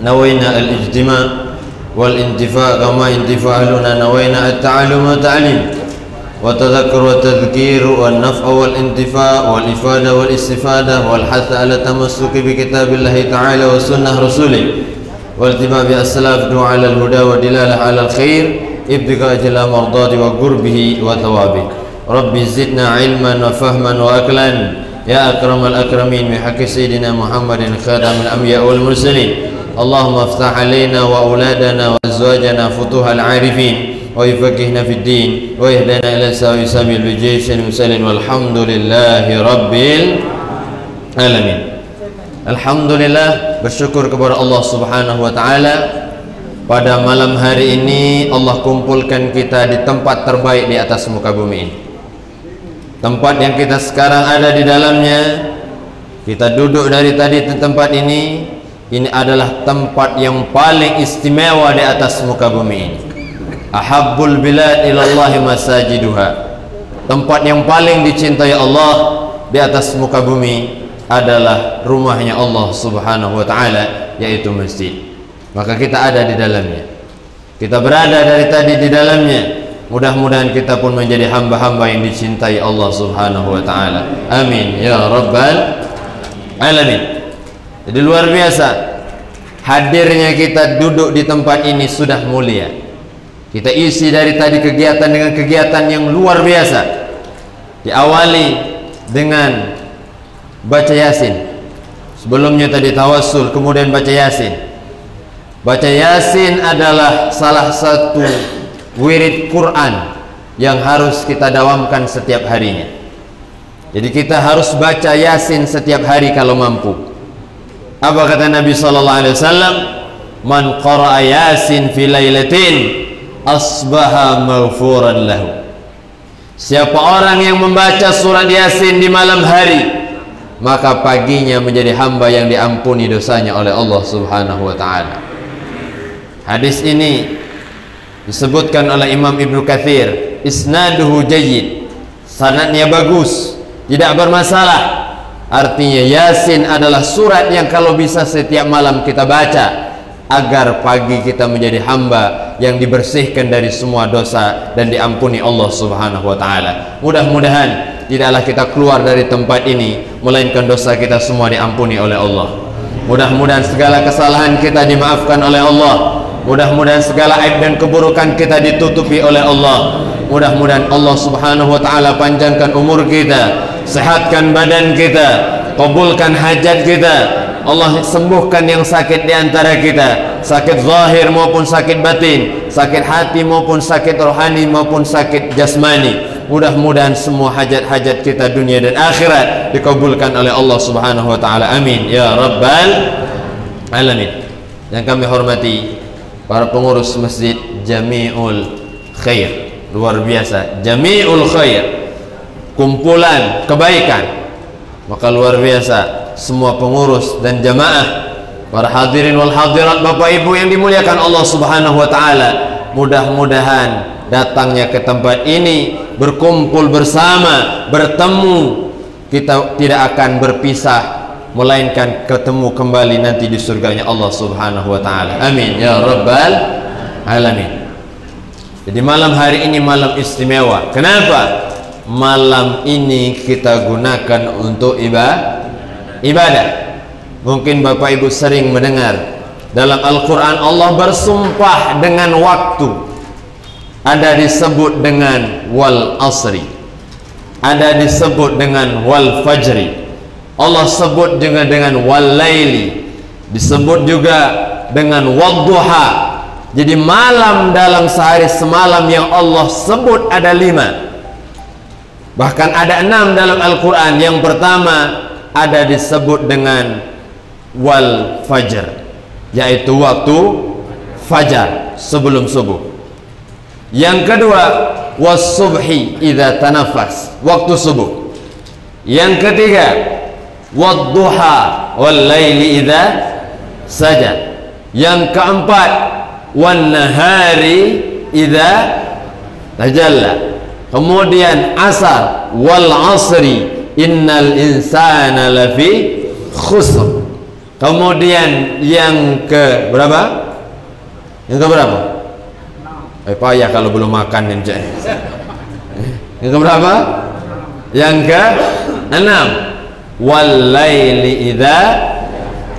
نوينا الاجتماع والانتفاع كما انتفاع أهلنا نوينا التعلم والتعليم والتذكر والتذكير والنفع والانتفاع والإفادة والاستفادة والحث على التمسك بكتاب الله تعالى وسنة رسوله والاتباع بالسلف دعاء على الهدى والدلالة على الخير ابتغاء جل مرضاته وقربه وثوابه. ربي زدنا علما وفهما وأكلا يا أكرم الأكرمين بحق سيدنا محمد خاتم الأنبياء والمرسلين. اللهم افتح علينا وأولادنا وأزواجنا فتوح العارفين ويفقهنا في الدين ويهدنا إلى سواء السبيل بجيش المرسلين والحمد لله رب العالمين. Alhamdulillah, bersyukur kepada Allah Subhanahu wa taala. Pada malam hari ini Allah kumpulkan kita di tempat terbaik di atas muka bumi ini. Tempat yang kita sekarang ada di dalamnya. Kita duduk dari tadi di tempat ini. Ini adalah tempat yang paling istimewa di atas muka bumi ini. Ahabbul bilad ilallahi masajiduha. Tempat yang paling dicintai Allah di atas muka bumi adalah rumahnya Allah Subhanahu wa taala, yaitu masjid. Maka kita ada di dalamnya. Kita berada dari tadi di dalamnya. Mudah-mudahan kita pun menjadi hamba-hamba yang dicintai Allah Subhanahu wa taala. Amin ya rabbal alamin. Jadi luar biasa hadirnya kita duduk di tempat ini sudah mulia. Kita isi dari tadi kegiatan dengan kegiatan yang luar biasa. Diawali dengan baca Yasin. Sebelumnya tadi tawassul, kemudian baca Yasin. Baca Yasin adalah salah satu wirid Quran yang harus kita dawamkan setiap harinya. Jadi kita harus baca Yasin setiap hari kalau mampu. Apa kata Nabi sallallahu alaihi wasallam? Man qara'a Yasin fi lailatin asbaha maghfuran lahu. Siapa orang yang membaca surat Yasin di malam hari, maka paginya menjadi hamba yang diampuni dosanya oleh Allah Subhanahu wa taala. Hadis ini disebutkan oleh Imam Ibnu Katsir, isnaduhu jayyid, sanadnya bagus, tidak bermasalah. Artinya Yasin adalah surat yang kalau bisa setiap malam kita baca agar pagi kita menjadi hamba yang dibersihkan dari semua dosa dan diampuni Allah Subhanahu wa taala. Mudah-mudahan tidaklah kita keluar dari tempat ini melainkan dosa kita semua diampuni oleh Allah. Mudah-mudahan segala kesalahan kita dimaafkan oleh Allah. Mudah-mudahan segala aib dan keburukan kita ditutupi oleh Allah. Mudah-mudahan Allah Subhanahu wa taala panjangkan umur kita, sehatkan badan kita, kabulkan hajat kita. Allah sembuhkan yang sakit di antara kita, sakit zahir maupun sakit batin, sakit hati maupun sakit rohani maupun sakit jasmani. Mudah-mudahan semua hajat-hajat kita dunia dan akhirat dikabulkan oleh Allah Subhanahu wa taala. Amin ya rabbal alamin. Yang kami hormati para pengurus Masjid Jami'ul Khair, luar biasa, Jami'ul Khair, kumpulan kebaikan. Maka luar biasa semua pengurus dan jamaah, para hadirin wal hadirat, Bapak Ibu yang dimuliakan Allah Subhanahu wa taala. Mudah-mudahan datangnya ke tempat ini, berkumpul bersama, bertemu, kita tidak akan berpisah, melainkan ketemu kembali nanti di surganya Allah Subhanahu wa taala. Amin ya rabbal alamin. Jadi malam hari ini malam istimewa. Kenapa? Malam ini kita gunakan untuk ibadah. Mungkin Bapak Ibu sering mendengar dalam Al-Quran Allah bersumpah dengan waktu. Ada disebut dengan wal asri, ada disebut dengan wal fajri. Allah sebut juga dengan wal laili, disebut juga dengan wadduha. Jadi malam dalam sehari semalam yang Allah sebut ada 5, bahkan ada 6 dalam Al-Quran. Yang pertama ada disebut dengan wal fajr, yaitu waktu fajar sebelum subuh. Yang kedua was subhi idza tanafas, waktu subuh. Yang ketiga wadduha wal laili idza saja. Yang keempat wan nahari idza tajalla. Kemudian asar wal asri innal insana lafi khusr. Kemudian yang ke berapa? Yang ke berapa? Payah kalau belum makan nih. Yang ke berapa? Yang ke 6. Wal-laili idza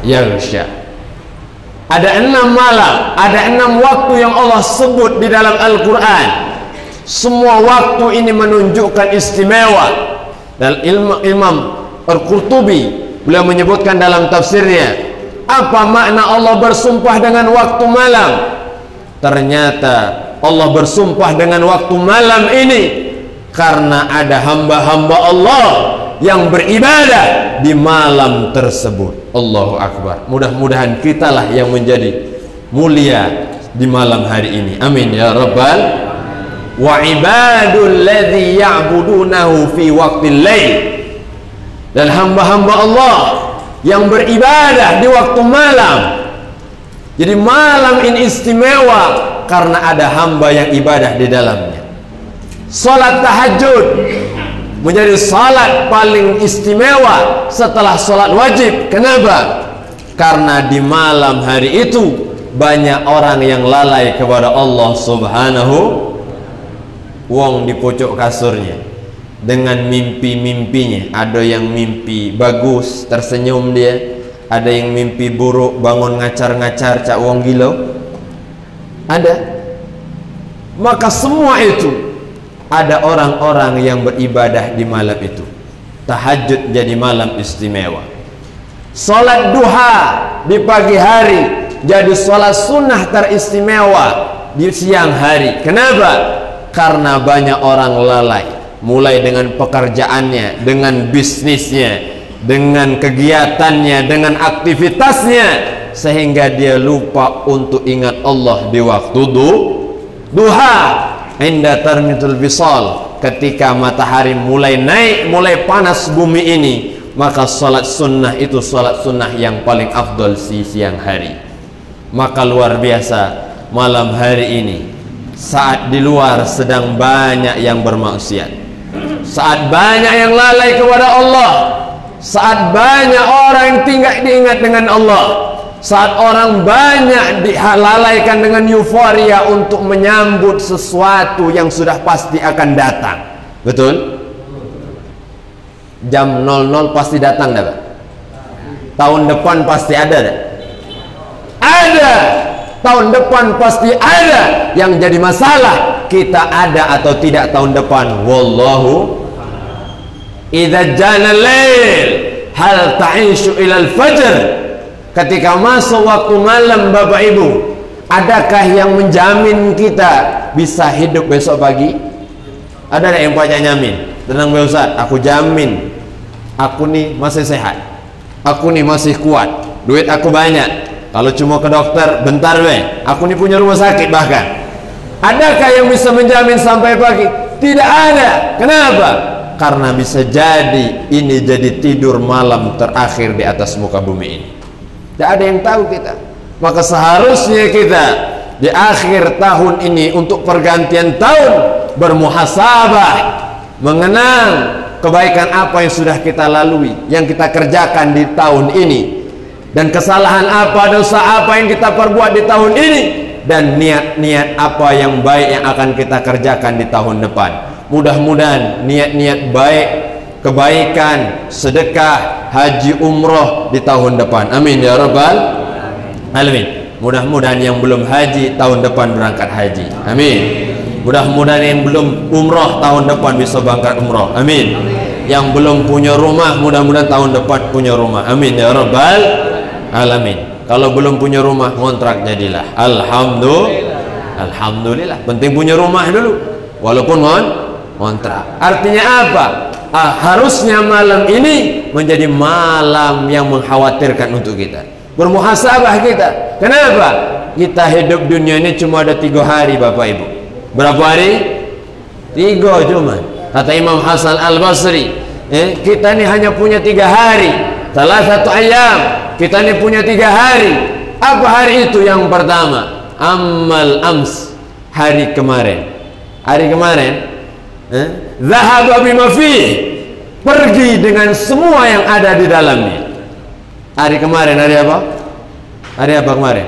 yaghsha. Ada 6 malam, ada 6 waktu yang Allah sebut di dalam Al-Quran. Semua waktu ini menunjukkan istimewa. Dan Imam Al-Qurtubi beliau menyebutkan dalam tafsirnya, apa makna Allah bersumpah dengan waktu malam? Ternyata Allah bersumpah dengan waktu malam ini karena ada hamba-hamba Allah yang beribadah di malam tersebut. Allahu Akbar. Mudah-mudahan kitalah yang menjadi mulia di malam hari ini. Amin ya rabbal. Wa ibadul ladzi ya'budunahu fi waqtil lail. Dan hamba-hamba Allah yang beribadah di waktu malam. Jadi malam ini istimewa karena ada hamba yang ibadah di dalamnya. Salat tahajud menjadi salat paling istimewa setelah salat wajib. Kenapa? Karena di malam hari itu banyak orang yang lalai kepada Allah Subhanahu. Wong di pojok kasurnya dengan mimpi-mimpinya. Ada yang mimpi bagus, tersenyum dia. Ada yang mimpi buruk, bangun ngacar-ngacar, cak wong gila. Ada. Maka semua itu ada orang-orang yang beribadah di malam itu. Tahajud jadi malam istimewa. Salat duha di pagi hari jadi salat sunnah teristimewa di siang hari. Kenapa? Karena banyak orang lalai, mulai dengan pekerjaannya, dengan bisnisnya, dengan kegiatannya, dengan aktivitasnya, sehingga dia lupa untuk ingat Allah di waktu duha. Inda tarmitul bisal, ketika matahari mulai naik, mulai panas bumi ini, maka salat sunnah itu salat sunnah yang paling afdol di siang hari. Maka luar biasa malam hari ini, saat di luar sedang banyak yang bermaksiat, saat banyak yang lalai kepada Allah, saat banyak orang yang tidak diingat dengan Allah, saat orang banyak dihalalaikan dengan euforia untuk menyambut sesuatu yang sudah pasti akan datang. Betul? Jam 00 pasti datang dah, Pak? Tahun depan pasti ada dah? Ada. Tahun depan pasti ada. Yang jadi masalah kita ada atau tidak tahun depan. Wallahu idza jana lail hal ta'ishu ilal fajr. Ketika masuk waktu malam, Bapak Ibu, adakah yang menjamin kita bisa hidup besok pagi? Ada yang banyak nyamin? Tenang Pak Ustaz, aku jamin aku nih masih sehat, aku nih masih kuat, duit aku banyak. Kalau cuma ke dokter bentar aku nih punya rumah sakit bahkan. Adakah yang bisa menjamin sampai pagi? Tidak ada. Kenapa? Karena bisa jadi ini jadi tidur malam terakhir di atas muka bumi ini. Tidak ada yang tahu kita. Maka seharusnya kita di akhir tahun ini untuk pergantian tahun bermuhasabah, mengenang kebaikan apa yang sudah kita lalui, yang kita kerjakan di tahun ini, dan kesalahan apa, dosa apa yang kita perbuat di tahun ini, dan niat-niat apa yang baik yang akan kita kerjakan di tahun depan. Mudah-mudahan niat-niat baik, kebaikan, sedekah, haji, umroh di tahun depan. Amin ya rabbal alamin. Mudah-mudahan yang belum haji tahun depan berangkat haji. Amin. Mudah-mudahan yang belum umroh tahun depan bisa berangkat umroh. Amin. Yang belum punya rumah mudah-mudahan tahun depan punya rumah. Amin ya rabbal alamin. Kalau belum punya rumah, ngontrak jadilah. Alhamdulillah. Penting punya rumah dulu, walaupun ngontrak. Artinya apa? Harusnya malam ini menjadi malam yang mengkhawatirkan untuk kita, bermuhasabah kita. Kenapa? Kita hidup dunia ini cuma ada 3 hari, Bapak Ibu. Berapa hari? 3 cuma. Kata Imam Hasan Al-Basri, kita ini hanya punya 3 hari. Salah satu ayam. Kita ini punya 3 hari. Apa hari itu? Yang pertama, amal ams, hari kemarin. Hari kemarin, zahaba bima fih, pergi dengan semua yang ada di dalamnya. Hari kemarin hari apa? Hari apa kemarin?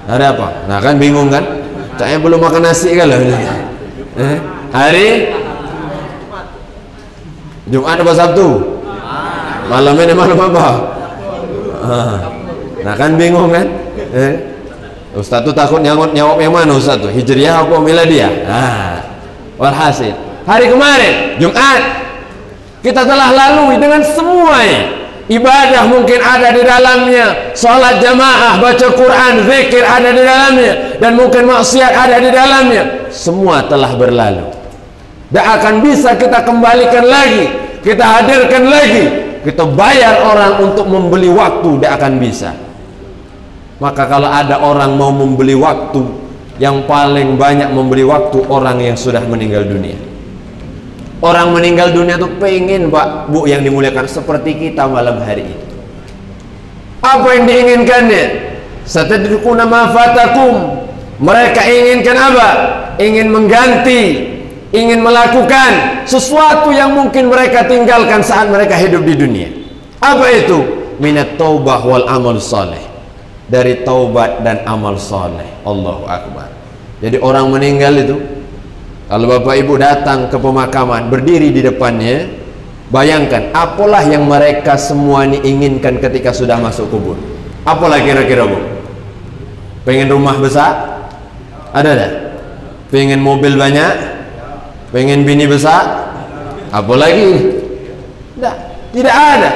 Hari apa? Nah kan bingung kan? Saya belum makan nasi kan lah. Hari Jumat apa Sabtu? Malamnya malam apa? Nah kan bingung kan? Ustaz tuh takut jawab yang mana Ustaz tuh? Hijriah apa Miladiah? Walhasil hari kemarin Jumat kita telah lalui dengan semuanya. Ibadah mungkin ada di dalamnya, sholat jamaah, baca Quran, zikir ada di dalamnya, dan mungkin maksiat ada di dalamnya. Semua telah berlalu. Tak akan bisa kita kembalikan lagi, kita hadirkan lagi, kita bayar orang untuk membeli waktu, tak akan bisa. Maka kalau ada orang mau membeli waktu, yang paling banyak membeli waktu orang yang sudah meninggal dunia. Orang meninggal dunia itu pengen Pak Bu yang dimuliakan seperti kita malam hari ini. Apa yang diinginkannya? Satadrikuna ma fatakum. Mereka inginkan apa? Ingin mengganti, ingin melakukan sesuatu yang mungkin mereka tinggalkan saat mereka hidup di dunia. Apa itu? Minat taubah wal amal saleh. Dari taubat dan amal saleh. Allahu Akbar. Jadi orang meninggal itu, kalau bapak ibu datang ke pemakaman, berdiri di depannya, bayangkan apalah yang mereka semua ini inginkan ketika sudah masuk kubur. Apalah kira-kira Bu? Pengen rumah besar? Ada tak? Pengen mobil banyak? Pengen bini besar? Apalagi? Tidak ada.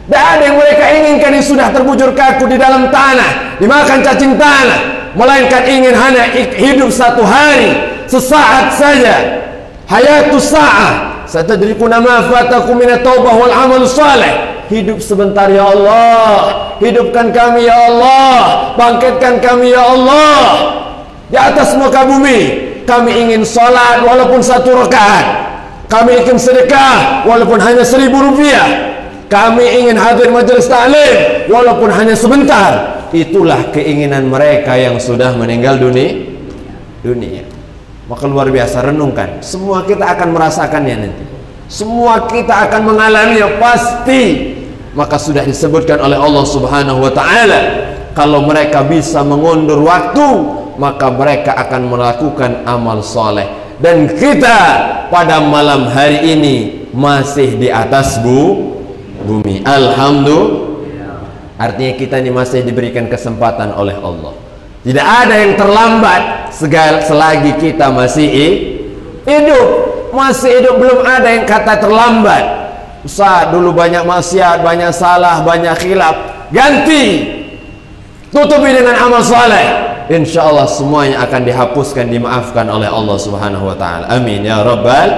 Tidak ada yang mereka inginkan yang sudah terbujur kaku di dalam tanah, dimakan cacing tanah, melainkan ingin hanya hidup satu hari, sesaat saja. Hayatus sa'ah. Satadrikuna ma fatakum minat taubah wal amal saleh. Hidup sebentar ya Allah, hidupkan kami ya Allah, bangkitkan kami ya Allah. Di atas muka bumi kami ingin sholat walaupun 1 rakaat, kami ingin sedekah walaupun hanya 1.000 rupiah, kami ingin hadir majelis taklim walaupun hanya sebentar. Itulah keinginan mereka yang sudah meninggal dunia. Maka luar biasa, renungkan. Semua kita akan merasakannya nanti. Semua kita akan mengalaminya pasti. Maka sudah disebutkan oleh Allah Subhanahu wa taala, kalau mereka bisa mengundur waktu, maka mereka akan melakukan amal soleh. Dan kita pada malam hari ini masih di atas bumi. Alhamdulillah. Artinya kita ini masih diberikan kesempatan oleh Allah. Tidak ada yang terlambat selagi kita masih hidup. Masih hidup, belum ada yang kata terlambat. Ustaz, dulu banyak maksiat, banyak salah, banyak khilaf. Ganti, tutupi dengan amal saleh. Insya Allah semuanya akan dihapuskan, dimaafkan oleh Allah Subhanahu wa ta'ala. Amin ya rabbal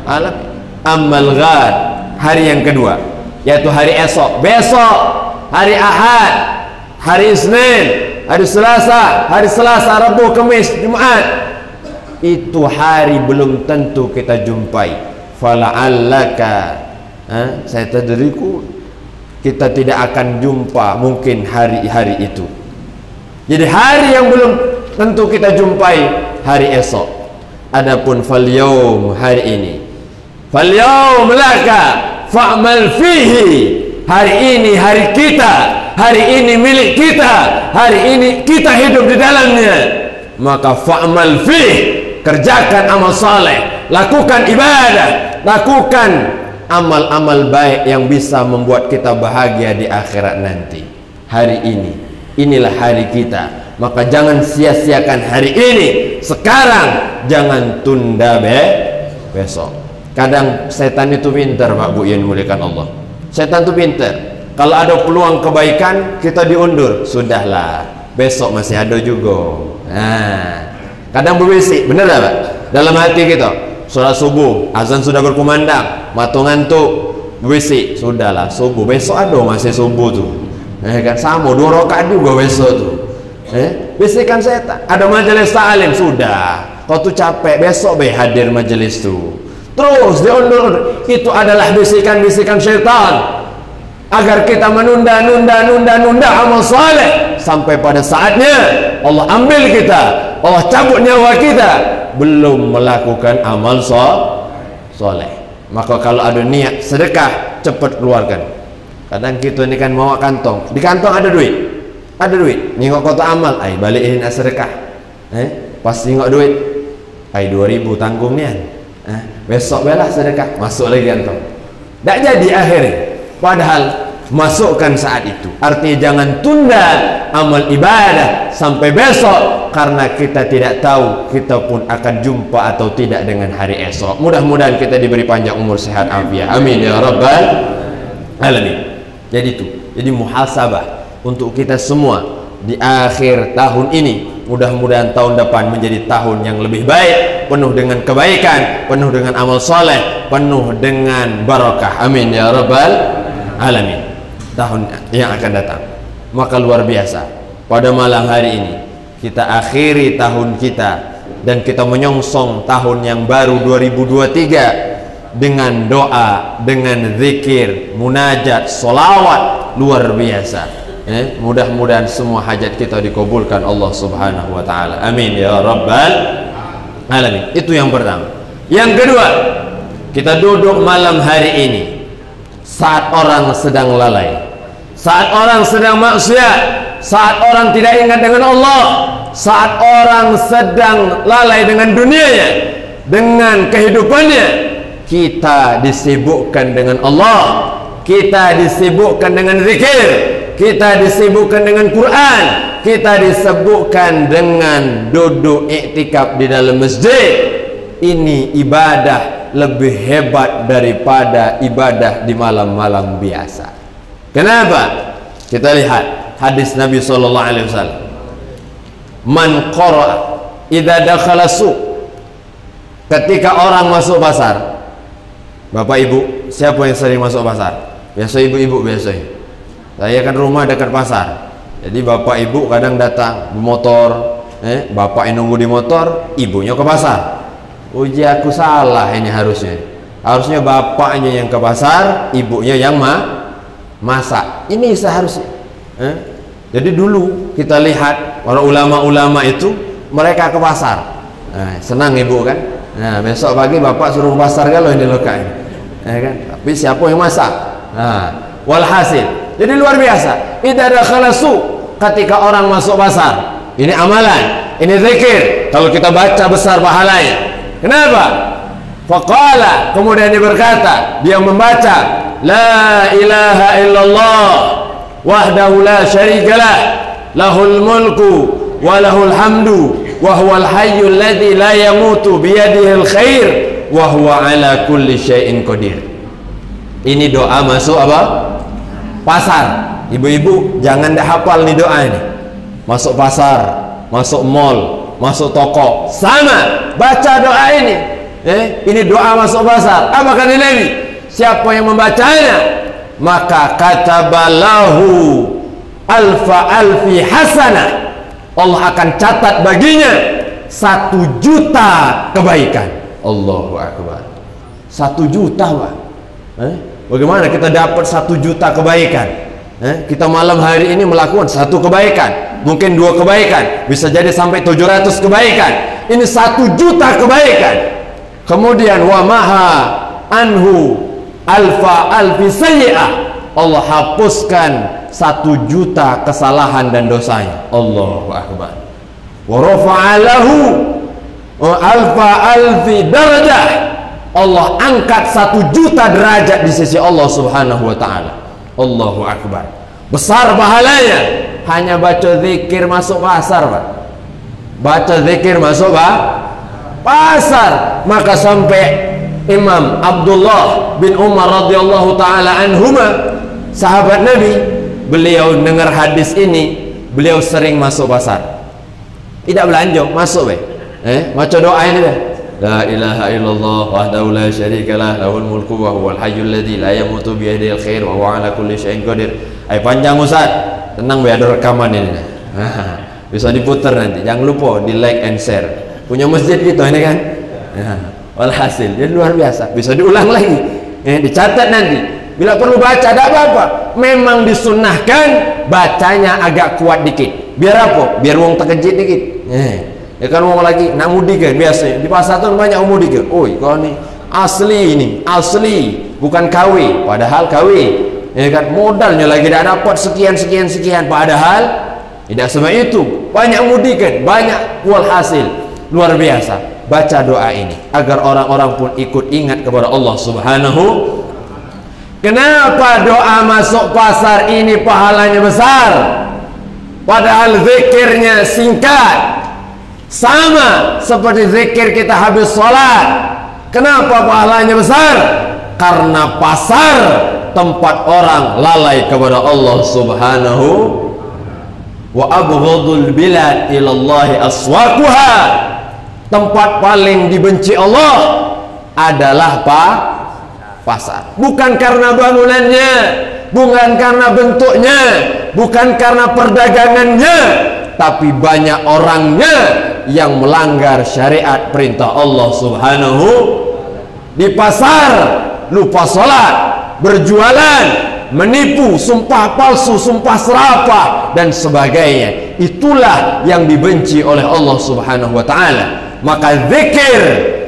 alamin. Amal ghad, hari yang kedua, yaitu hari esok. Besok hari Ahad, hari Isnin, hari Selasa, Rabu, Kamis, Jumat. Itu hari belum tentu kita jumpai. Fala'allaka, saya tadriku, kita tidak akan jumpa mungkin hari-hari itu. Jadi hari yang belum tentu kita jumpai, hari esok. Adapun fal yaum, hari ini, fal yaum laka fa'mal fihi. Hari ini hari kita, hari ini milik kita, hari ini kita hidup di dalamnya. Maka fa'mal fihi, kerjakan amal saleh, lakukan ibadah, lakukan amal-amal baik yang bisa membuat kita bahagia di akhirat nanti. Hari ini, inilah hari kita. Maka jangan sia-siakan hari ini. Sekarang, jangan tunda besok. Kadang setan itu pintar Pak Bu yang dimuliakan Allah. Setan itu pintar. Kalau ada peluang kebaikan, kita diundur. Sudahlah, besok masih ada juga. Kadang berbisik, bener tak Pak? Dalam hati kita, sholat subuh, azan sudah berkumandang, matu ngantuk, berbisik, sudahlah subuh, besok ada masih subuh tuh. Kan sama 2 rakaat juga besok tuh. Bisikan setan. Ada majelis ta'lim, sudah. Kau tuh capek, besok hadir majelis tuh. Terus diundur. Itu adalah bisikan-bisikan syaitan agar kita menunda amal saleh sampai pada saatnya Allah ambil kita, Allah cabut nyawa kita, belum melakukan amal soleh. Maka kalau ada niat sedekah, cepat keluarkan. Kadang kita ini kan bawa kantong, di kantong ada duit, nengok kotak amal, balikin sedekah, pas nengok duit, 2000 tanggung nian, besok belah sedekah, masuk lagi kantong, tak jadi akhirnya. Padahal masukkan saat itu, artinya jangan tunda amal ibadah sampai besok, karena kita tidak tahu kita pun akan jumpa atau tidak dengan hari esok. Mudah-mudahan kita diberi panjang umur, sehat, afiat, amin ya rabbal alamin. Jadi muhasabah untuk kita semua di akhir tahun ini. Mudah-mudahan tahun depan menjadi tahun yang lebih baik, penuh dengan kebaikan, penuh dengan amal soleh, penuh dengan barakah, amin ya rabbal alamin. Tahun yang akan datang, maka luar biasa, pada malam hari ini kita akhiri tahun kita dan kita menyongsong tahun yang baru 2023 dengan doa, dengan zikir, munajat, solawat luar biasa. Mudah-mudahan semua hajat kita dikabulkan Allah Subhanahu wa Ta'ala, amin ya rabbal alamin. Itu yang pertama. Yang kedua, kita duduk malam hari ini saat orang sedang lalai, saat orang sedang maksiat, saat orang tidak ingat dengan Allah, saat orang sedang lalai dengan dunianya, dengan kehidupannya. Kita disibukkan dengan Allah, kita disibukkan dengan zikir, kita disibukkan dengan Quran, kita disibukkan dengan duduk iktikaf di dalam masjid. Ini ibadah lebih hebat daripada ibadah di malam-malam biasa. Kenapa? Kita lihat hadis Nabi SAW. Man qara'a idza dakhala suq. Ketika orang masuk pasar. Bapak ibu, siapa yang sering masuk pasar? Biasa ibu-ibu biasanya. Saya kan rumah dekat pasar. Jadi bapak ibu kadang datang bermotor, bapak yang nunggu di motor, ibunya ke pasar. Uji aku salah ini harusnya. Harusnya bapaknya yang ke pasar, ibunya yang masak. Ini seharusnya. Jadi dulu kita lihat para ulama-ulama itu mereka ke pasar. Senang ibu kan? Nah, besok pagi bapak suruh ke pasar kalau ini lokai. Kan? Tapi siapa yang masak? Walhasil. Jadi luar biasa. Idza dakhala suq, ketika orang masuk pasar. Ini amalan, ini zikir. Kalau kita baca besar pahalanya. Kenapa? Faqala, kemudian dia berkata, dia membaca la ilaha illallah wahdahu la syarikalah lahul mulku wa lahul hamdu wa huwal hayyul ladzi la yamutu biyadihil khair wa huwa ala kulli syai'in qadir. Ini doa masuk apa? Pasar. Ibu-ibu jangan dah hafal nih doa ini. Masuk pasar, masuk mall, masuk toko, sama baca doa ini. Ini doa masuk pasar. Apa kata Nabi? Siapa yang membacanya, maka katabalahu alfi hasanah. Allah akan catat baginya 1 juta kebaikan. Allahu Akbar. 1 juta, Pak. Bagaimana kita dapat 1 juta kebaikan? Kita malam hari ini melakukan 1 kebaikan, mungkin 2 kebaikan, bisa jadi sampai 700 kebaikan. Ini 1 juta kebaikan. Kemudian wa maha anhu alfi sayyi'ah. Allah hapuskan 1 juta kesalahan dan dosanya. Allahu Akbar. Wa rafa'alahu alfi darajah. Allah angkat 1 juta derajat di sisi Allah Subhanahu wa Ta'ala. Allahu Akbar. Besar pahalanya. Hanya baca zikir masuk pasar, Pak. Baca zikir masuk pasar. Maka sampai Imam Abdullah bin Umar radhiyallahu ta'ala anhuma, sahabat Nabi, beliau dengar hadis ini, beliau sering masuk pasar. Tidak belanja, masuk baca doa ini deh. La ilaha illallah wahdahu la syarikalah lahul mulku wa huwal hayyul ladzi la yamutu bi yadihil khair wa huwa ala kulli syai'in qadir. Panjang Ustaz. Tenang, ada rekaman ini. Bisa diputar nanti. Jangan lupa di like and share. Punya masjid kita ini kan. Walhasil, jadi luar biasa. Bisa diulang lagi. Dicatat nanti. Bila perlu baca tidak apa-apa. Memang disunnahkan bacanya agak kuat dikit. Biar apa? Biar wong terkejut dikit. Ya kan wong lagi nak mudik kan biasa di pasar tuh banyak mudik kan. Oi, kau ni asli ini, asli bukan KW, padahal KW. ya kan, modalnya lagi tidak dapat sekian. Padahal tidak semua itu, banyak mudikan, banyak walhasil luar biasa. Baca doa ini agar orang-orang pun ikut ingat kepada Allah Subhanahu. Kenapa doa masuk pasar ini pahalanya besar, padahal zikirnya singkat, sama seperti zikir kita habis sholat? Kenapa pahalanya besar? Karena pasar tempat orang lalai kepada Allah Subhanahu. Wa abghadul bilad ilallahi aswaquha, tempat paling dibenci Allah adalah pasar. Bukan karena bangunannya, bukan karena bentuknya, bukan karena perdagangannya, tapi banyak orangnya yang melanggar syariat perintah Allah Subhanahu. Di pasar lupa sholat, berjualan, menipu, sumpah palsu, sumpah serapah dan sebagainya. Itulah yang dibenci oleh Allah Subhanahu wa ta'ala. Maka zikir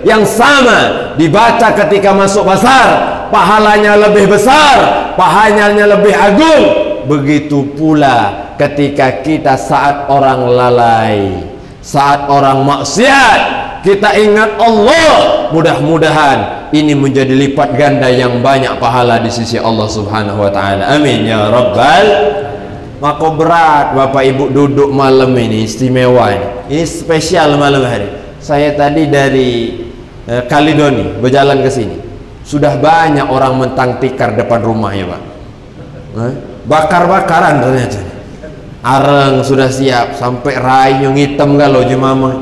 yang sama dibaca ketika masuk pasar, pahalanya lebih besar, pahalanya lebih agung. Begitu pula ketika kita saat orang lalai, saat orang maksiat, kita ingat Allah, mudah-mudahan ini menjadi lipat ganda yang banyak pahala di sisi Allah Subhanahu wa ta'ala. Amin ya rabbal. Maka berat Bapak Ibu duduk malam ini, istimewa ini spesial malam hari. Saya tadi dari Kaledoni berjalan ke sini, sudah banyak orang mentang tikar depan rumah ya Pak. Bakar-bakaran ternyata. Areng sudah siap, sampai rayung hitam kalau jemama.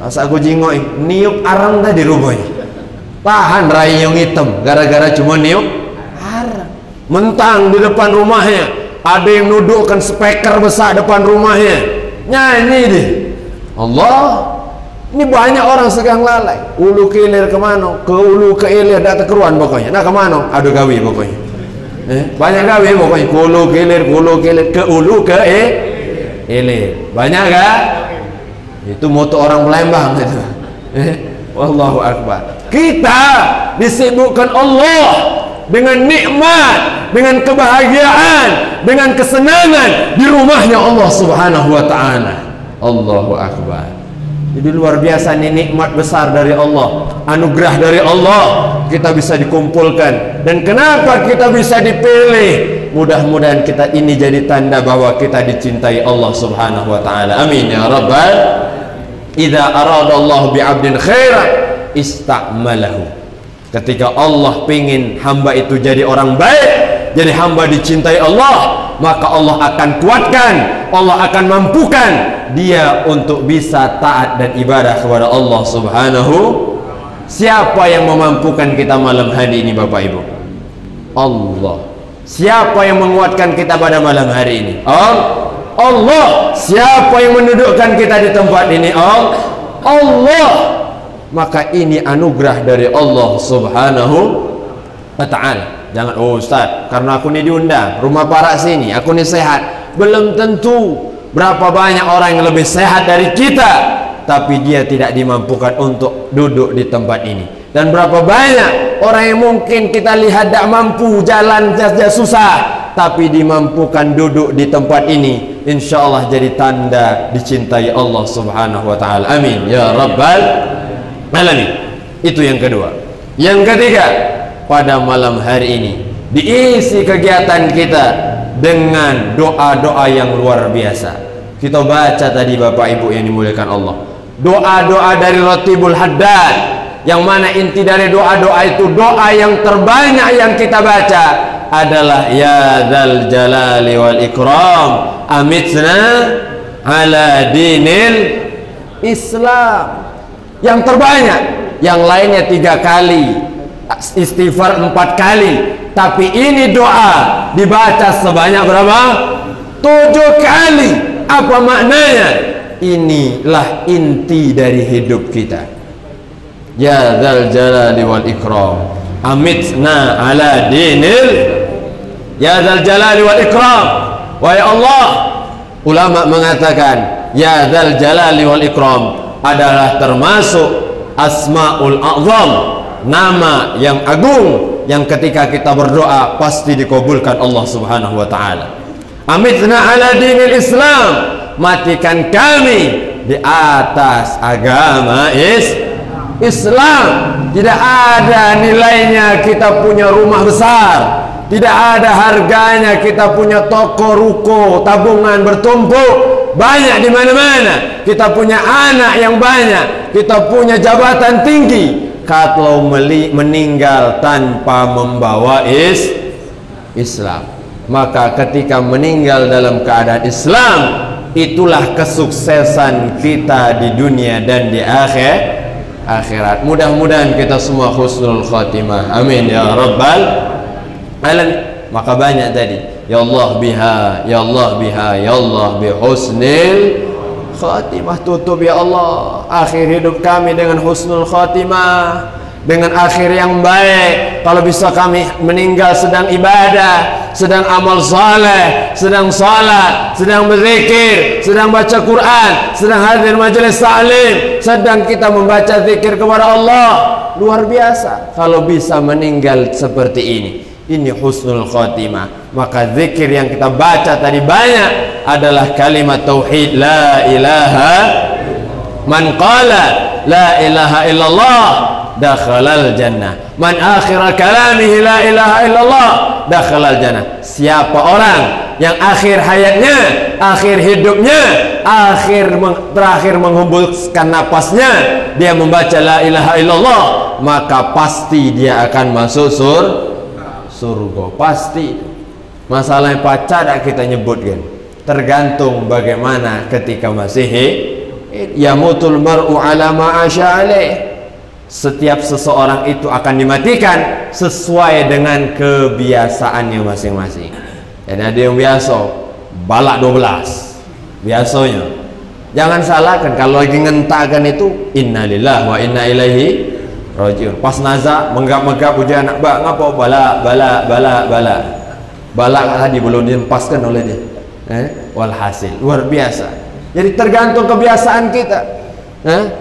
Asa aku jingoi, niup arang tadi rumahnya. Tahan rayung hitam gara-gara cuma niup arang. Mentang di depan rumahnya, ada yang nudukkan speaker besar depan rumahnya, nyanyi deh. Allah, ini banyak orang segang lalai. Ulu ke ilir kemana? Ke ulu ke ilir dak keruan pokoknya. Nah kemana? Aduh gawi pokoknya. Banyak gawi pokoknya. Ke ulu ke ilir, ke ulu ke ilir. Banyak gak? Itu moto orang Palembang itu. Wallahu akbar. Kita disibukkan Allah dengan nikmat, dengan kebahagiaan, dengan kesenangan di rumahnya Allah Subhanahu wa ta'ala. Allahu akbar. Jadi luar biasa nih, nikmat besar dari Allah, anugerah dari Allah, kita bisa dikumpulkan. Dan kenapa kita bisa dipilih? Mudah-mudahan kita ini jadi tanda bahwa kita dicintai Allah Subhanahu wa ta'ala. Amin ya rabbal. Idza aradallahu bi'abdin khairan ista'malahu. Ketika Allah pingin hamba itu jadi orang baik, jadi hamba dicintai Allah, maka Allah akan kuatkan, Allah akan mampukan dia untuk bisa taat dan ibadah kepada Allah Subhanahu. Siapa yang memampukan kita malam hari ini Bapak Ibu? Allah. Siapa yang menguatkan kita pada malam hari ini? Allah. Siapa yang mendudukkan kita di tempat ini? Allah. Maka ini anugerah dari Allah Subhanahu wa ta'ala. Jangan, oh Ustaz, karena aku ini diundang rumah parak sini, aku ini sehat. Belum tentu. Berapa banyak orang yang lebih sehat dari kita, tapi dia tidak dimampukan untuk duduk di tempat ini. Dan berapa banyak orang yang mungkin kita lihat tidak mampu, jalan saja susah, tapi dimampukan duduk di tempat ini. Insya Allah jadi tanda dicintai Allah Subhanahu wa ta'ala. Amin ya rabbal alamin. Itu yang kedua. Yang ketiga, pada malam hari ini diisi kegiatan kita dengan doa-doa yang luar biasa. Kita baca tadi Bapak Ibu yang dimuliakan Allah, doa-doa dari Ratibul Haddad, yang mana inti dari doa-doa itu, doa yang terbanyak yang kita baca adalah ya dzal jalali wal ikram amitna ala dinil Islam. Yang terbanyak, yang lainnya 3 kali, istighfar 4 kali, tapi ini doa dibaca sebanyak berapa? 7 kali. Apa maknanya? Inilah inti dari hidup kita. Ya dzal jalali wal ikram amitna ala dinil. Ya dzal jalali wal ikram, wahai Allah. Ulama mengatakan ya dzal jalali wal ikram adalah termasuk asmaul a'zam, nama yang agung, yang ketika kita berdoa pasti dikabulkan Allah Subhanahu wa taala. Amitna ala dinil Islam, matikan kami di atas agama Islam. Tidak ada nilainya kita punya rumah besar, tidak ada harganya kita punya toko, ruko, tabungan bertumpuk banyak di mana-mana, kita punya anak yang banyak, kita punya jabatan tinggi, kalau meninggal tanpa membawa Islam. Maka ketika meninggal dalam keadaan Islam, itulah kesuksesan kita di dunia dan di akhirat. Mudah-mudahan kita semua husnul khatimah, amin ya rabbal alamin. Maka banyak tadi, ya Allah biha, ya Allah biha, ya Allah bi husnil khatimah. Tutup ya Allah akhir hidup kami dengan husnul khatimah, dengan akhir yang baik. Kalau bisa kami meninggal sedang ibadah, sedang amal saleh, sedang salat, sedang berzikir, sedang baca Quran, sedang hadir majelis ta'lim, sedang kita membaca zikir kepada Allah. Luar biasa kalau bisa meninggal seperti ini. Ini husnul khatimah. Maka zikir yang kita baca tadi banyak adalah kalimat tauhid, la ilaha, man qala la ilaha illallah dakhalal jannah, man akhira kalamihi la ilaha illallah dakhalal jannah. Siapa orang yang akhir hayatnya, akhir hidupnya, terakhir menghembuskan napasnya dia membaca la ilaha illallah, maka pasti dia akan masuk surga, pasti. Masalahnya pacar kita nyebutkan, tergantung bagaimana ketika masih yamutul mar'u ala ma asya alaih. Setiap seseorang itu akan dimatikan sesuai dengan kebiasaannya masing-masing. Dan ada yang biasa balak 12 biasanya. Jangan salahkan kalau lagi ngentakan itu innalillahi wa inna ilaihi rajiun. Pas nazak menggap-menggap ujian anak ngapa balak tadi belum dilepaskan oleh dia. Walhasil luar biasa. Jadi tergantung kebiasaan kita.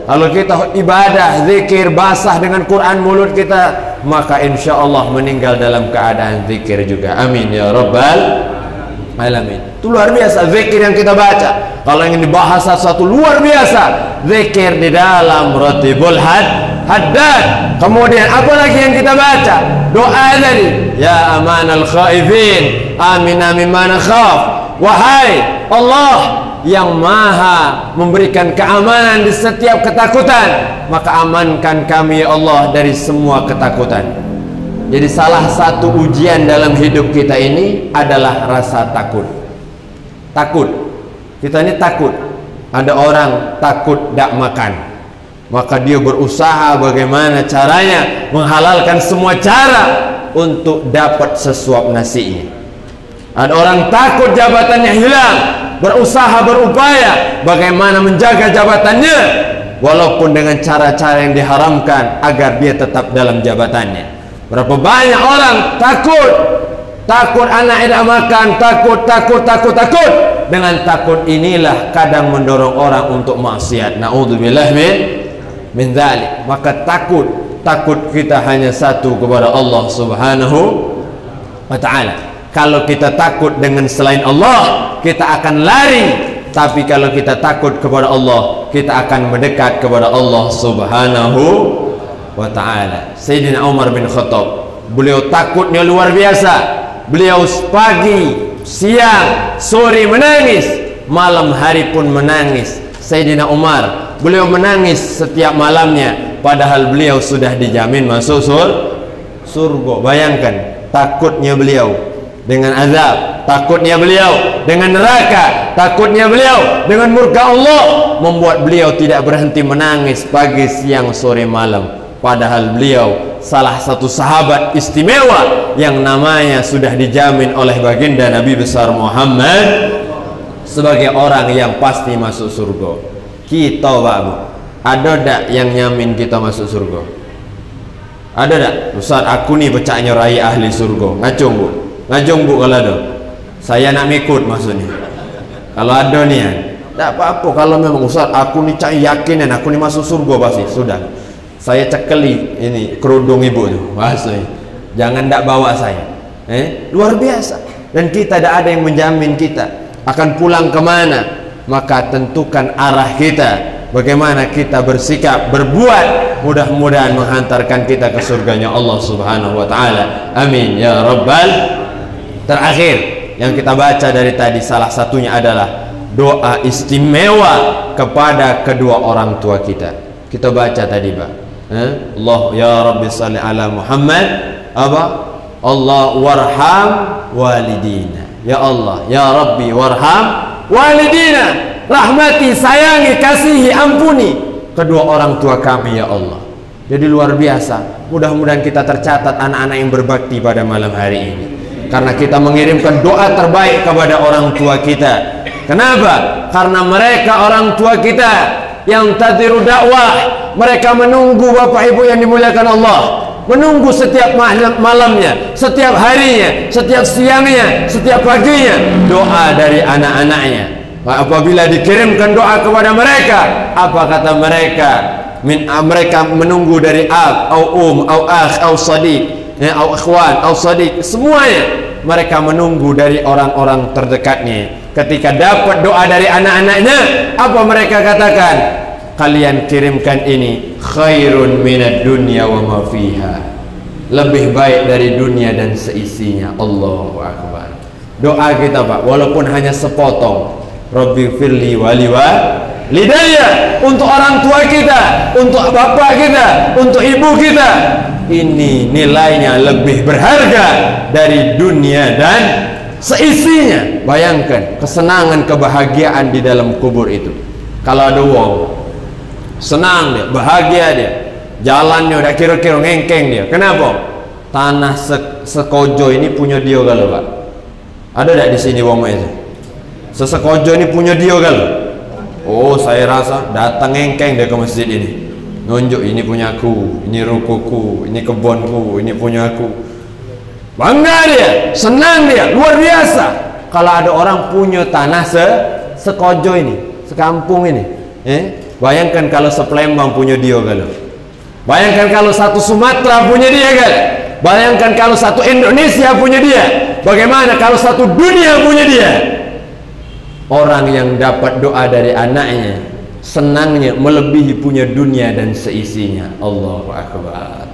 Kalau kita ibadah, zikir, basah dengan Quran mulut kita, maka insya Allah meninggal dalam keadaan zikir juga. Amin ya rabbal alamin. Itu luar biasa zikir yang kita baca. Kalau ingin dibahas satu luar biasa, zikir di dalam Ratibul Haddad. Kemudian apa lagi yang kita baca? Doa tadi, ya amanal khaifin amina mimma nakhaf. Wahai Allah yang maha memberikan keamanan di setiap ketakutan, maka amankan kami ya Allah dari semua ketakutan. Jadi salah satu ujian dalam hidup kita ini adalah rasa takut. Kita ini takut. Ada orang takut tak makan, maka dia berusaha bagaimana caranya menghalalkan semua cara untuk dapat sesuap nasinya. Ada orang takut jabatannya hilang, berusaha berupaya bagaimana menjaga jabatannya walaupun dengan cara-cara yang diharamkan agar dia tetap dalam jabatannya. Berapa banyak orang takut anak tidak makan, takut. Dengan takut inilah kadang mendorong orang untuk maksiat. Naudzubillah min dzalik. Maka takut kita hanya satu kepada Allah Subhanahu wa taala. Kalau kita takut dengan selain Allah, kita akan lari. Tapi kalau kita takut kepada Allah, kita akan mendekat kepada Allah Subhanahu wa ta'ala. Sayyidina Umar bin Khattab, beliau takutnya luar biasa. Beliau pagi, siang, sore menangis, malam hari pun menangis. Sayyidina Umar, beliau menangis setiap malamnya, padahal beliau sudah dijamin masuk surga. Bayangkan takutnya beliau dengan azab, takutnya beliau dengan neraka, takutnya beliau dengan murka Allah, membuat beliau tidak berhenti menangis pagi, siang, sore, malam. Padahal beliau salah satu sahabat istimewa yang namanya sudah dijamin oleh baginda Nabi besar Muhammad sebagai orang yang pasti masuk surga. Kita babu, ada tak yang nyamin kita masuk surga? Ada tak? Ustaz, aku nih pecahnya rai ahli surga. Ngajong bu kalau ada. Saya nak ikut maksudnya. Kalau ada nih ya, tak apa-apa. Kalau memang Ustaz, aku nih yakin dan aku nih masuk surga pasti. Sudah. Saya cekeli ini kerudung ibu tu. Maksudnya. jangan ndak bawa saya. Luar biasa. Dan kita tidak ada yang menjamin kita akan pulang kemana. Maka tentukan arah kita, bagaimana kita bersikap, berbuat, mudah-mudahan menghantarkan kita ke surganya Allah Subhanahu wa taala. Amin ya rabbal. Terakhir yang kita baca dari tadi, salah satunya adalah doa istimewa kepada kedua orang tua kita. Kita baca tadi, Pak. Allah ya Rabbi salli ala Muhammad, apa? Allah warham walidina. Ya Allah, ya Rabbi warham walidina. Rahmati, sayangi, kasihi, ampuni kedua orang tua kami ya Allah. Jadi luar biasa. Mudah-mudahan kita tercatat anak-anak yang berbakti pada malam hari ini. Karena kita mengirimkan doa terbaik kepada orang tua kita. Kenapa? Karena mereka orang tua kita yang tadiru dakwah. Mereka menunggu Bapak Ibu yang dimuliakan Allah. Menunggu setiap malamnya, setiap harinya, setiap siangnya, setiap paginya doa dari anak-anaknya. Apabila dikirimkan doa kepada mereka, apa kata mereka? Mereka menunggu dari ab, au au akh, au sadiq, au ikhwan, au sadiq, semuanya mereka menunggu dari orang-orang terdekatnya. Ketika dapat doa dari anak-anaknya, apa mereka katakan? Kalian kirimkan ini khairun minad dunya wa ma fiha. Lebih baik dari dunia dan seisinya. Allahu akbar. Doa kita, Pak, walaupun hanya sepotong. Rabbi firli wali walidayya, untuk orang tua kita, untuk bapak kita, untuk ibu kita. Ini nilainya lebih berharga dari dunia dan seisinya. Bayangkan kesenangan, kebahagiaan di dalam kubur itu. Kalau ada wong senang dia, bahagia dia, jalannya udah kira-kira ngengkeng dia. Kenapa? Tanah sekojo ini punya dia kalau, Pak. Ada tidak di sini wong itu? Sesekojo ini punya dia kalau. Oh, saya rasa datang ngengkeng dia ke masjid ini. Nunjuk, ini punya aku, ini rukuku, ini kebunku, ini punya aku. Bangga dia, senang dia, luar biasa. Kalau ada orang punya tanah sekojo ini, sekampung ini, bayangkan kalau sepelembang punya dia kalau. Bayangkan kalau satu Sumatera punya dia kan. Bayangkan kalau satu Indonesia punya dia. Bagaimana kalau satu dunia punya dia? Orang yang dapat doa dari anaknya, senangnya melebihi punya dunia dan seisinya. Allahu akbar.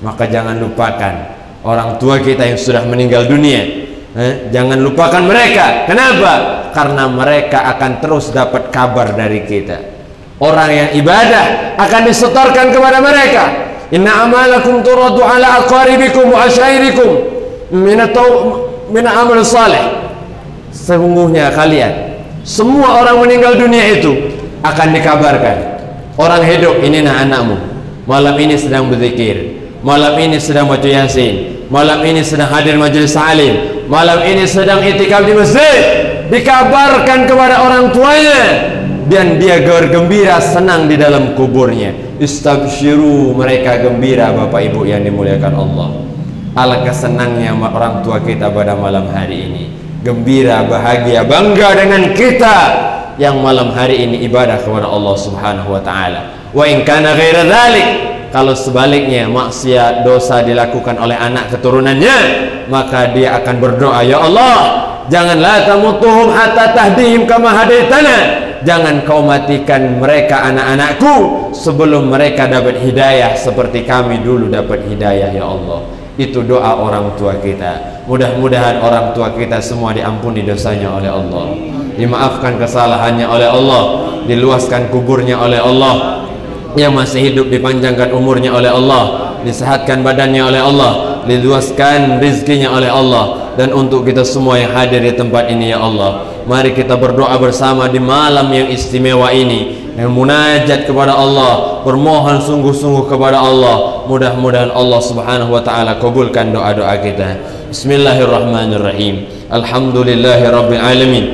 Maka jangan lupakan orang tua kita yang sudah meninggal dunia. Jangan lupakan mereka. Kenapa? Karena mereka akan terus dapat kabar dari kita. Orang yang ibadah akan disetorkan kepada mereka. Inna amalakum turadu ala aqaribikum wa asyairikum min amal salih. Sesungguhnya kalian, semua orang meninggal dunia itu akan dikabarkan. Orang hidup, ini nah anakmu, malam ini sedang berzikir, malam ini sedang baca Yasin, malam ini sedang hadir majelis salim, malam ini sedang itikaf di masjid. Dikabarkan kepada orang tuanya, dan dia bergembira, senang di dalam kuburnya. Istabshiru, mereka gembira Bapak Ibu yang dimuliakan Allah. Alangkah senangnya orang tua kita pada malam hari ini. Gembira, bahagia, bangga dengan kita yang malam hari ini ibadah kepada Allah Subhanahu wa taala. Wa in kana ghaira dzalik, kalau sebaliknya maksiat dosa dilakukan oleh anak keturunannya, maka dia akan berdoa, ya Allah, janganlah tamutuhum hatta tahdihim kama hadaitana. Jangan kau matikan mereka anak-anakku sebelum mereka dapat hidayah seperti kami dulu dapat hidayah, ya Allah. Itu doa orang tua kita. Mudah-mudahan orang tua kita semua diampuni dosanya oleh Allah, dimaafkan kesalahannya oleh Allah, diluaskan kuburnya oleh Allah, yang masih hidup dipanjangkan umurnya oleh Allah, disehatkan badannya oleh Allah, diluaskan rizkinya oleh Allah. Dan untuk kita semua yang hadir di tempat ini, ya Allah, mari kita berdoa bersama di malam yang istimewa ini, dengan munajat kepada Allah, bermohon sungguh-sungguh kepada Allah. Mudah-mudahan Allah Subhanahu wa taala kabulkan doa-doa kita. Bismillahirrahmanirrahim. Alhamdulillahi rabbil alamin.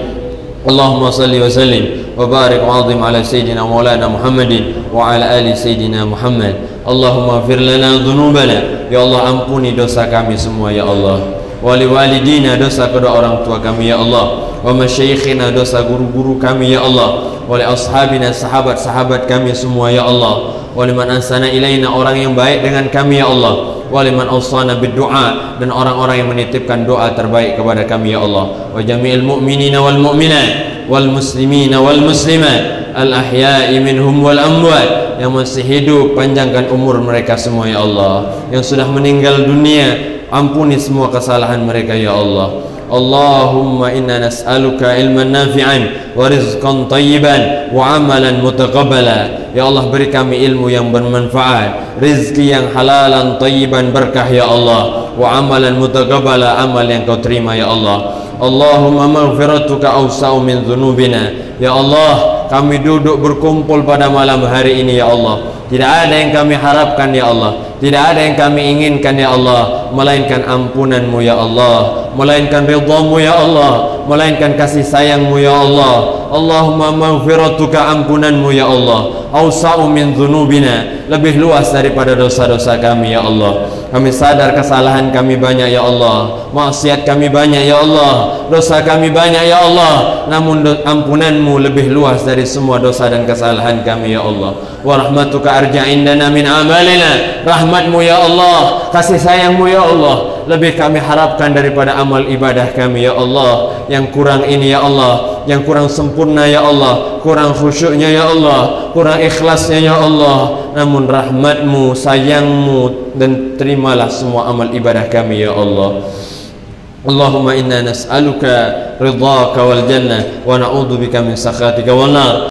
Allahumma salli wa sallim wa barik wa azim ala sayyidina maulana Muhammadin wa ala ali sayyidina Muhammad. Allahumma ighfir lana dhunubana, ya Allah, ampuni dosa kami semua, ya Allah. Wali walidina, dosa kedua orang tua kami, ya Allah. Wa masyayikhina, dosa guru-guru kami, ya Allah. Wali ashabina, sahabat-sahabat kami semua, ya Allah. waliman ahsana ilaina, orang yang baik dengan kami ya Allah, waliman awsana bid-du'a, dan orang-orang yang menitipkan doa terbaik kepada kami ya Allah, wa jami'il mu'minina wal mu'minat wal muslimina wal muslimat al ahya'i minhum wal amwat, yang masih hidup panjangkan umur mereka semua ya Allah, yang sudah meninggal dunia ampuni semua kesalahan mereka ya Allah. Allahumma inna nas'aluka ilman nafi'an wa rizqan tayyiban wa amalan mutaqabbala. Ya Allah, beri kami ilmu yang bermanfaat, rizki yang halalan tayyiban berkah ya Allah, wa amalan mutaqabbala, amal yang kau terima ya Allah. Allahumma maghfiratuka awsa'u min dhunubina. Ya Allah, kami duduk berkumpul pada malam hari ini ya Allah, tidak ada yang kami harapkan ya Allah, tidak ada yang kami inginkan ya Allah, melainkan ampunanmu ya Allah, melainkan ridhamu ya Allah, melainkan kasih sayangmu ya Allah. Allahumma maghfiratuka, ampunanmu ya Allah, awsa'u min dhunubina, lebih luas daripada dosa-dosa kami ya Allah. Kami sadar kesalahan kami banyak ya Allah, maksiat kami banyak ya Allah, dosa kami banyak ya Allah, namun ampunanmu lebih luas dari semua dosa dan kesalahan kami ya Allah. Wa rahmatuka arja indana min amalina, rahmatmu ya Allah, kasih sayangmu ya Allah, lebih kami harapkan daripada amal ibadah kami ya Allah. Yang kurang ini ya Allah, yang kurang sempurna ya Allah, kurang khusyuknya ya Allah, kurang ikhlasnya ya Allah, namun rahmatmu, sayangmu, dan terimalah semua amal ibadah kami ya Allah. Allahumma inna nas'aluka ridhaka wal jannah wa na'udzubika min sakhatika wan nar.